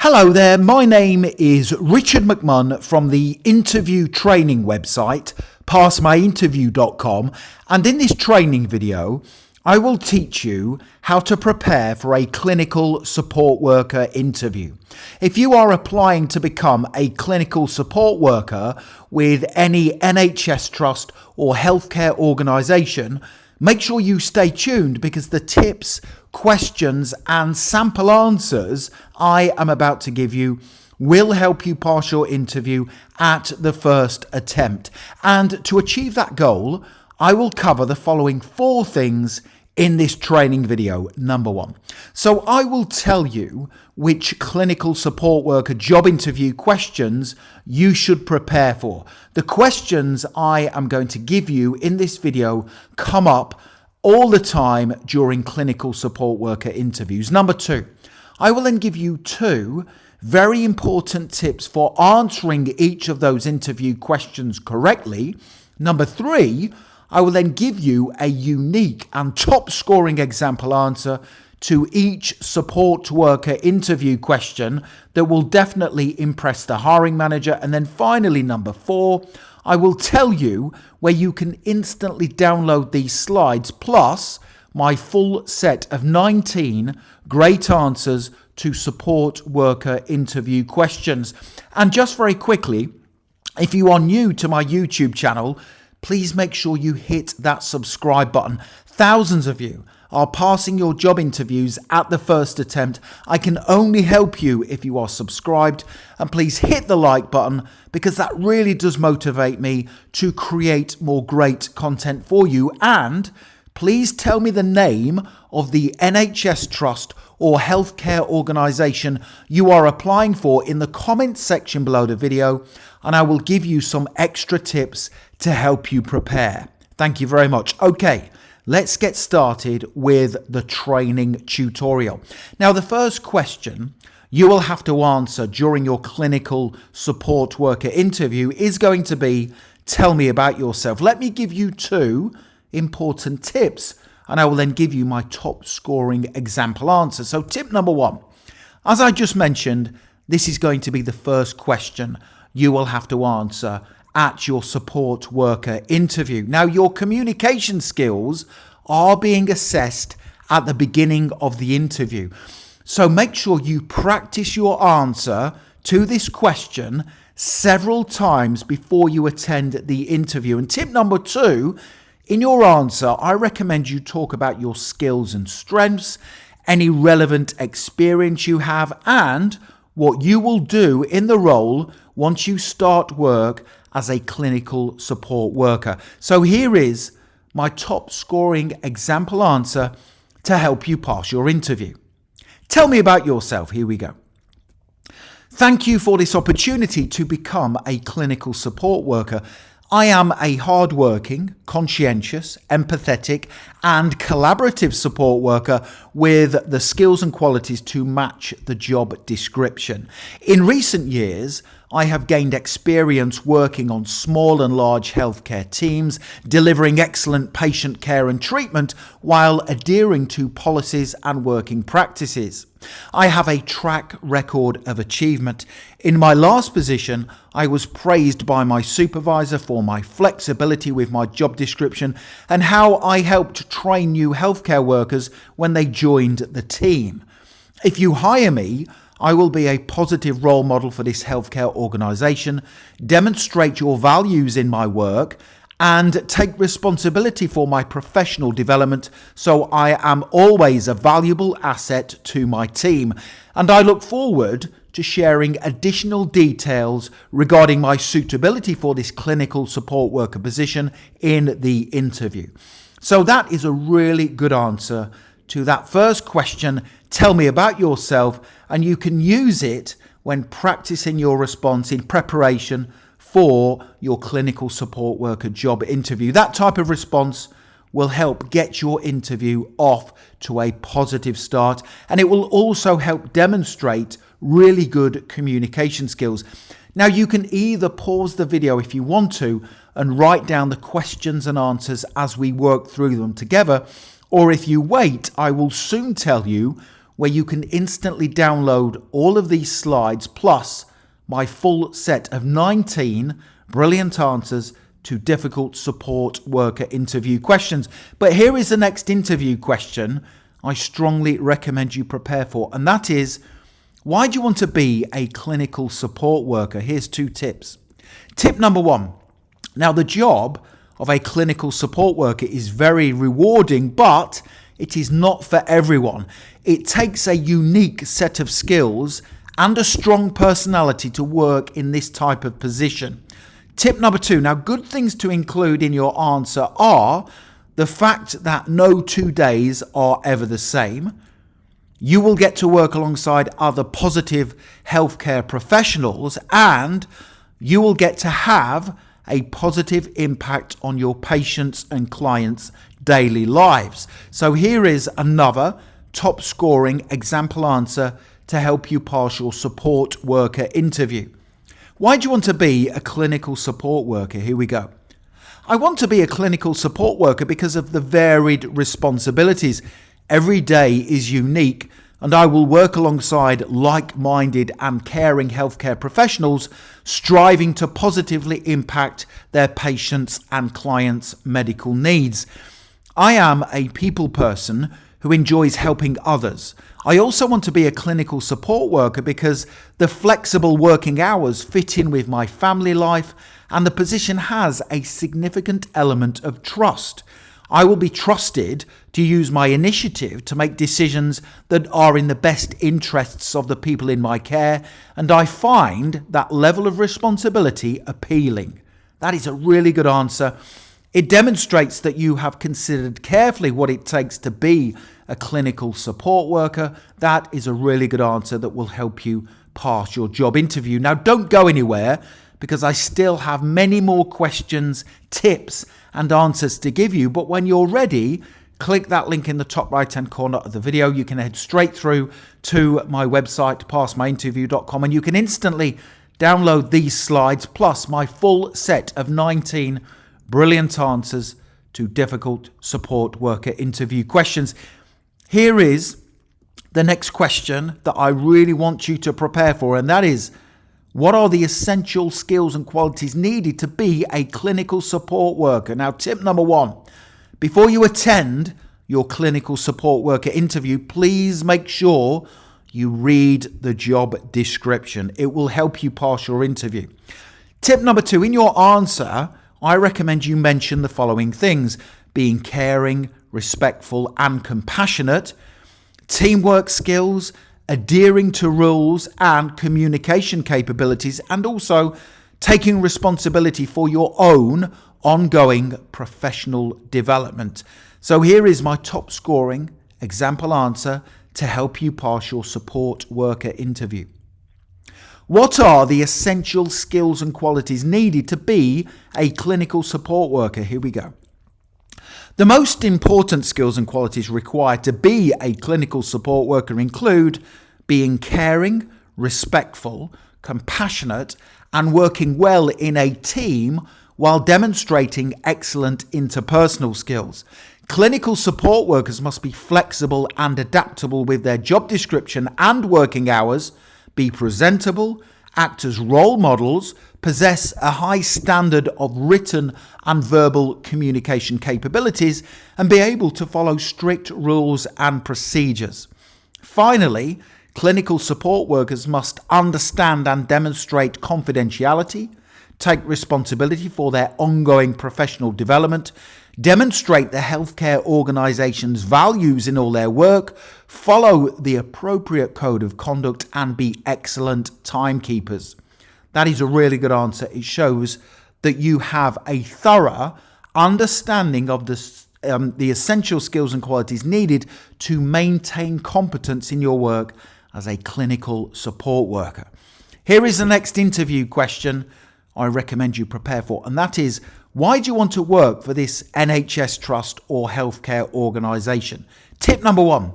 Hello there, my name is Richard McMunn from the interview training website, passmyinterview.com, and in this training video, I will teach you how to prepare for a clinical support worker interview. If you are applying to become a clinical support worker with any NHS trust or healthcare organisation, make sure you stay tuned because the tips, questions and sample answers I am about to give you will help you pass your interview at the first attempt. And to achieve that goal, I will cover the following 4 things in this training video. Number 1. So I will tell you which clinical support worker job interview questions you should prepare for. The questions I am going to give you in this video come up all the time during clinical support worker interviews. Number 2, I will then give you 2 very important tips for answering each of those interview questions correctly. Number 3, I will then give you a unique and top scoring example answer to each support worker interview question that will definitely impress the hiring manager. And then finally, number 4, I will tell you where you can instantly download these slides plus my full set of 19 great answers to support worker interview questions. And just very quickly, if you are new to my YouTube channel, please make sure you hit that subscribe button. Thousands of you are passing your job interviews at the first attempt. I can only help you if you are subscribed, and please hit the like button because that really does motivate me to create more great content for you. And please tell me the name of the NHS trust or healthcare organisation you are applying for in the comments section below the video, and I will give you some extra tips to help you prepare. Thank you very much. Okay, let's get started with the training tutorial. Now, the first question you will have to answer during your clinical support worker interview is going to be, tell me about yourself. Let me give you 2 important tips, and I will then give you my top scoring example answer. So tip number 1, as I just mentioned, this is going to be the first question you will have to answer at your support worker interview. Now, your communication skills are being assessed at the beginning of the interview. So make sure you practice your answer to this question several times before you attend the interview. And tip number 2, in your answer, I recommend you talk about your skills and strengths, any relevant experience you have, and what you will do in the role once you start work as a clinical support worker. So here is my top scoring example answer to help you pass your interview. Tell me about yourself. Here we go. Thank you for this opportunity to become a clinical support worker. I am a hard-working, conscientious, empathetic and collaborative support worker with the skills and qualities to match the job description. In recent years, I have gained experience working on small and large healthcare teams, delivering excellent patient care and treatment while adhering to policies and working practices. I have a track record of achievement. In my last position, I was praised by my supervisor for my flexibility with my job description and how I helped train new healthcare workers when they joined the team. If you hire me, I will be a positive role model for this healthcare organisation, demonstrate your values in my work, and take responsibility for my professional development so I am always a valuable asset to my team. And I look forward to sharing additional details regarding my suitability for this clinical support worker position in the interview. So that is a really good answer to that first question. Tell me about yourself, and you can use it when practicing your response in preparation for your clinical support worker job interview. That type of response will help get your interview off to a positive start, and it will also help demonstrate really good communication skills. Now, you can either pause the video if you want to and write down the questions and answers as we work through them together, or if you wait, I will soon tell you where you can instantly download all of these slides plus my full set of 19 brilliant answers to difficult support worker interview questions. But here is the next interview question I strongly recommend you prepare for, and that is, why do you want to be a clinical support worker? Here's 2 tips. Tip number 1. Now, the job of a clinical support worker is very rewarding, but it is not for everyone. It takes a unique set of skills and a strong personality to work in this type of position. Tip number 2. Now, good things to include in your answer are the fact that no 2 days are ever the same. You will get to work alongside other positive healthcare professionals, and you will get to have a positive impact on your patients' and clients' daily lives. So here is another top scoring example answer to help you pass your support worker interview. Why do you want to be a clinical support worker? Here we go. I want to be a clinical support worker because of the varied responsibilities. Every day is unique, and I will work alongside like-minded and caring healthcare professionals striving to positively impact their patients' and clients' medical needs. I am a people person who enjoys helping others. I also want to be a clinical support worker because the flexible working hours fit in with my family life, and the position has a significant element of trust. I will be trusted to use my initiative to make decisions that are in the best interests of the people in my care, and I find that level of responsibility appealing. That is a really good answer. It demonstrates that you have considered carefully what it takes to be a clinical support worker. That is a really good answer that will help you pass your job interview. Now, don't go anywhere, because I still have many more questions, tips, and answers to give you. But when you're ready, click that link in the top right-hand corner of the video. You can head straight through to my website, passmyinterview.com, and you can instantly download these slides plus my full set of 19 brilliant answers to difficult support worker interview questions. Here is the next question that I really want you to prepare for, and that is, what are the essential skills and qualities needed to be a clinical support worker? Now, tip number 1, before you attend your clinical support worker interview, please make sure you read the job description. It will help you pass your interview. Tip number 2, in your answer, I recommend you mention the following things: being caring, respectful, and compassionate, teamwork skills, adhering to rules and communication capabilities, and also taking responsibility for your own ongoing professional development. So here is my top scoring example answer to help you pass your support worker interview. What are the essential skills and qualities needed to be a clinical support worker? Here we go. The most important skills and qualities required to be a clinical support worker include being caring, respectful, compassionate, and working well in a team while demonstrating excellent interpersonal skills. Clinical support workers must be flexible and adaptable with their job description and working hours, be presentable, act as role models, possess a high standard of written and verbal communication capabilities, and be able to follow strict rules and procedures. Finally, clinical support workers must understand and demonstrate confidentiality, take responsibility for their ongoing professional development, demonstrate the healthcare organization's values in all their work, follow the appropriate code of conduct, and be excellent timekeepers. That is a really good answer. It shows that you have a thorough understanding of the essential skills and qualities needed to maintain competence in your work as a clinical support worker. Here is the next interview question I recommend you prepare for, and that is, why do you want to work for this NHS trust or healthcare organisation? Tip number 1.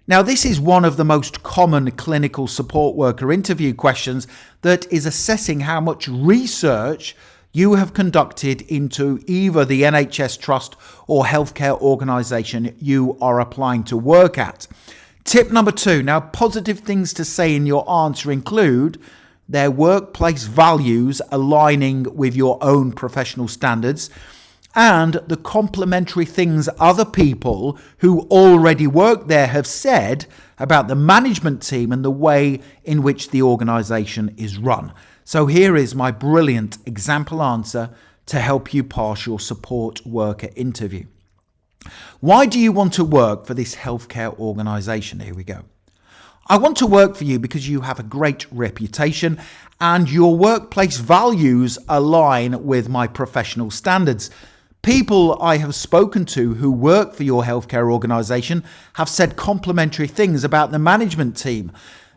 Now, this is one of the most common clinical support worker interview questions that is assessing how much research you have conducted into either the NHS trust or healthcare organisation you are applying to work at. Tip number 2. Now, positive things to say in your answer include their workplace values aligning with your own professional standards, and the complimentary things other people who already work there have said about the management team and the way in which the organisation is run. So here is my brilliant example answer to help you pass your support worker interview. Why do you want to work for this healthcare organisation? Here we go. I want to work for you because you have a great reputation and your workplace values align with my professional standards. People I have spoken to who work for your healthcare organisation have said complimentary things about the management team.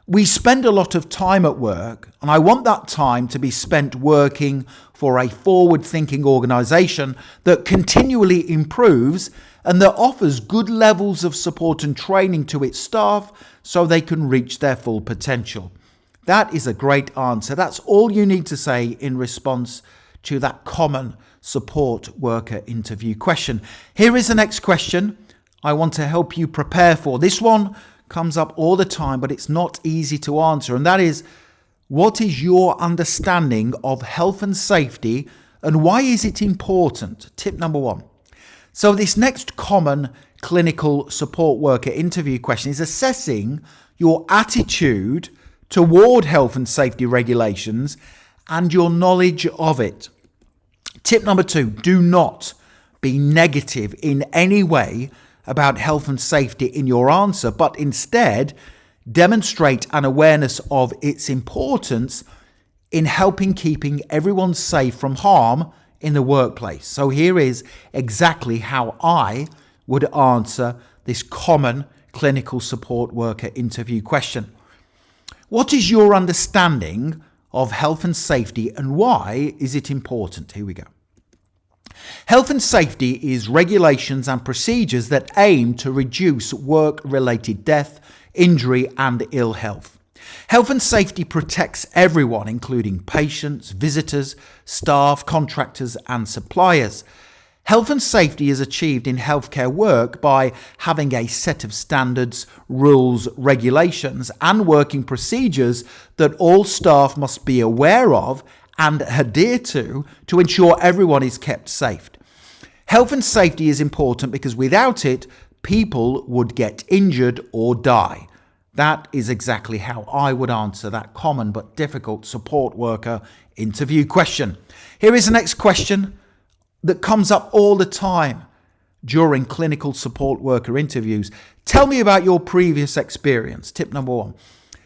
We spend a lot of time at work, and I want that time to be spent working for a forward-thinking organisation that continually improves and that offers good levels of support and training to its staff so they can reach their full potential. That is a great answer. That's all you need to say in response to that common support worker interview question. Here is the next question I want to help you prepare for. This one comes up all the time, but it's not easy to answer. And that is, what is your understanding of health and safety and why is it important? Tip number 1. So this next common clinical support worker interview question is assessing your attitude toward health and safety regulations and your knowledge of it. Tip number 2, do not be negative in any way about health and safety in your answer, but instead demonstrate an awareness of its importance in helping keeping everyone safe from harm in the workplace. So here is exactly how I would answer this common clinical support worker interview question. What is your understanding of health and safety and why is it important? Here we go. Health and safety is regulations and procedures that aim to reduce work-related death, injury and ill health. Health and safety protects everyone, including patients, visitors, staff, contractors and suppliers. Health and safety is achieved in healthcare work by having a set of standards, rules, regulations and working procedures that all staff must be aware of and adhere to ensure everyone is kept safe. Health and safety is important because without it, people would get injured or die. That is exactly how I would answer that common but difficult support worker interview question. Here is the next question that comes up all the time during clinical support worker interviews. Tell me about your previous experience. Tip number 1.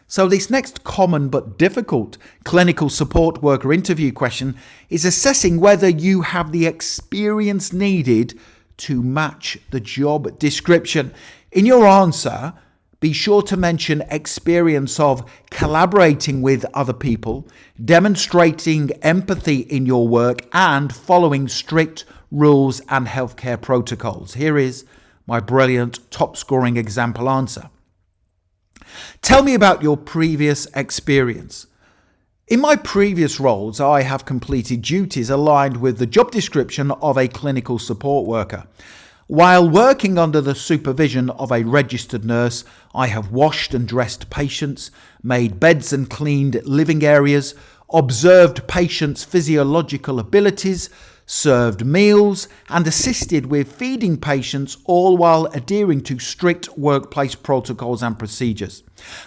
So this next common but difficult clinical support worker interview question is assessing whether you have the experience needed to match the job description. In your answer, be sure to mention experience of collaborating with other people, demonstrating empathy in your work, and following strict rules and healthcare protocols. Here is my brilliant top-scoring example answer. Tell me about your previous experience. In my previous roles, I have completed duties aligned with the job description of a clinical support worker. While working under the supervision of a registered nurse, I have washed and dressed patients, made beds and cleaned living areas, observed patients' physiological abilities, served meals, and assisted with feeding patients, all while adhering to strict workplace protocols and procedures.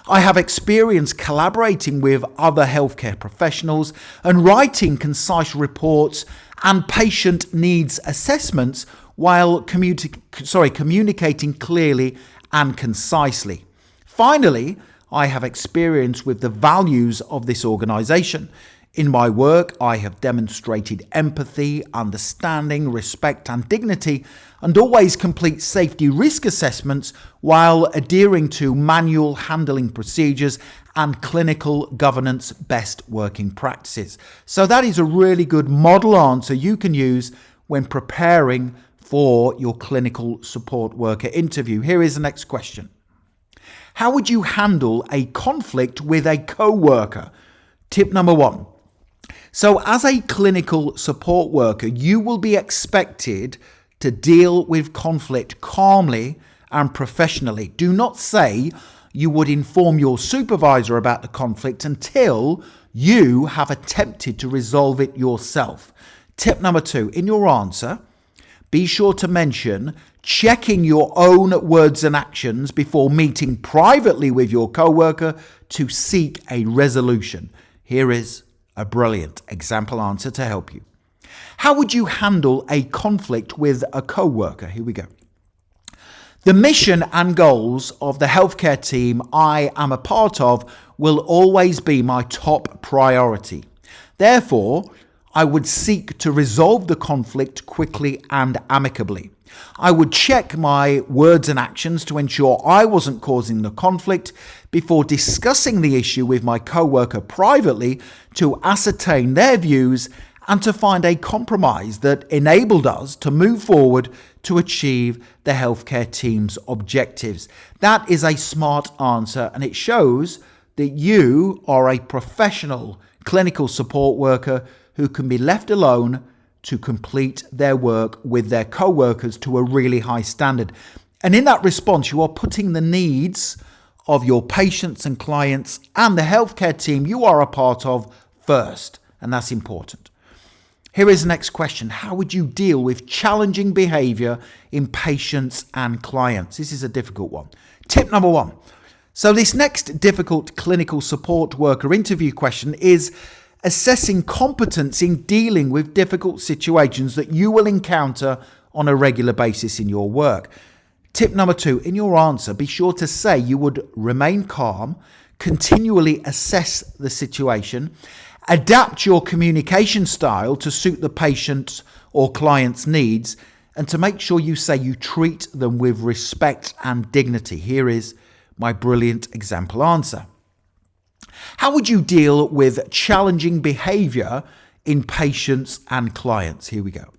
I have experience collaborating with other healthcare professionals and writing concise reports and patient needs assessments while communicating clearly and concisely. Finally, I have experience with the values of this organisation. In my work, I have demonstrated empathy, understanding, respect and dignity, and always complete safety risk assessments while adhering to manual handling procedures and clinical governance best working practices. So that is a really good model answer you can use when preparing for your clinical support worker interview. Here is the next question. How would you handle a conflict with a co-worker? Tip number 1. So as a clinical support worker, you will be expected to deal with conflict calmly and professionally. Do not say you would inform your supervisor about the conflict until you have attempted to resolve it yourself. Tip number 2, in your answer, be sure to mention checking your own words and actions before meeting privately with your coworker to seek a resolution. Here is a brilliant example answer to help you. How would you handle a conflict with a coworker? Here we go. The mission and goals of the healthcare team I am a part of will always be my top priority. Therefore, I would seek to resolve the conflict quickly and amicably. I would check my words and actions to ensure I wasn't causing the conflict before discussing the issue with my coworker privately to ascertain their views and to find a compromise that enabled us to move forward to achieve the healthcare team's objectives. That is a smart answer, and it shows that you are a professional clinical support worker who can be left alone to complete their work with their co-workers to a really high standard. And in that response, you are putting the needs of your patients and clients and the healthcare team you are a part of first, and that's important. Here is the next question. How would you deal with challenging behavior in patients and clients? This is a difficult one. Tip number 1. So this next difficult clinical support worker interview question is assessing competence in dealing with difficult situations that you will encounter on a regular basis in your work. Tip number 2, in your answer, be sure to say you would remain calm, continually assess the situation, adapt your communication style to suit the patient or client's needs, and to make sure you say you treat them with respect and dignity. Here is my brilliant example answer. How would you deal with challenging behavior in patients and clients? Here we go.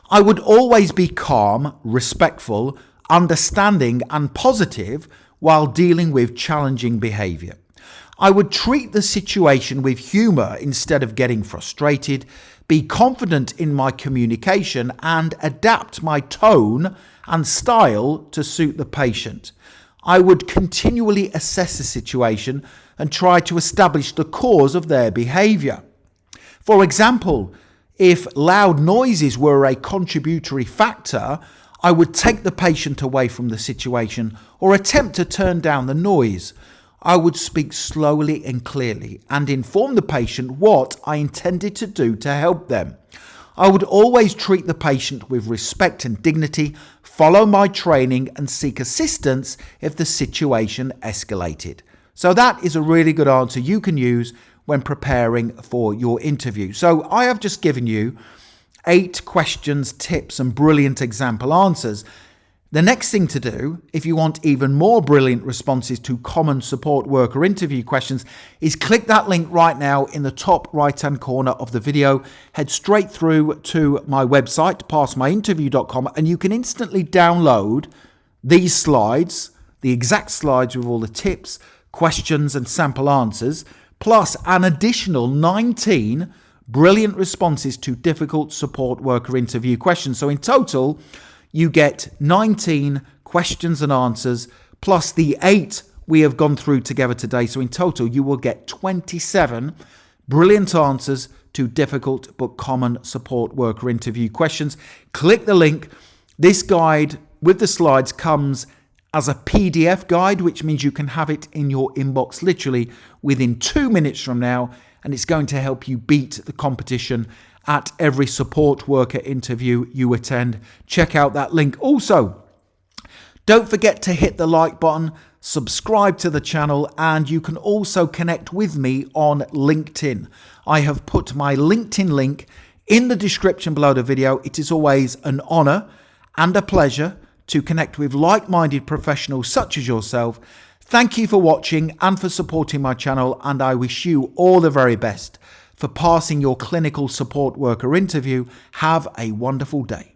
I would always be calm, respectful, understanding, and positive while dealing with challenging behavior. I would treat the situation with humor instead of getting frustrated, be confident in my communication, and adapt my tone and style to suit the patient. I would continually assess the situation and try to establish the cause of their behavior. For example, if loud noises were a contributory factor, I would take the patient away from the situation or attempt to turn down the noise. I would speak slowly and clearly and inform the patient what I intended to do to help them. I would always treat the patient with respect and dignity, follow my training, and seek assistance if the situation escalated. So that is a really good answer you can use when preparing for your interview. So I have just given you 8 questions, tips, and brilliant example answers. The next thing to do, if you want even more brilliant responses to common support worker interview questions, is click that link right now in the top right-hand corner of the video. Head straight through to my website, passmyinterview.com, and you can instantly download these slides, the exact slides with all the tips, questions, and sample answers, plus an additional 19 brilliant responses to difficult support worker interview questions. So in total, you get 19 questions and answers plus the 8 we have gone through together today. So in total, you will get 27 brilliant answers to difficult but common support worker interview questions. Click the link. This guide with the slides comes as a PDF guide, which means you can have it in your inbox literally within 2 minutes from now, and it's going to help you beat the competition at every support worker interview you attend. Check out that link. Also, don't forget to hit the like button, subscribe to the channel, and you can also connect with me on LinkedIn. I have put my LinkedIn link in the description below the video. It is always an honor and a pleasure to connect with like-minded professionals such as yourself. Thank you for watching and for supporting my channel, and I wish you all the very best for passing your clinical support worker interview. Have a wonderful day.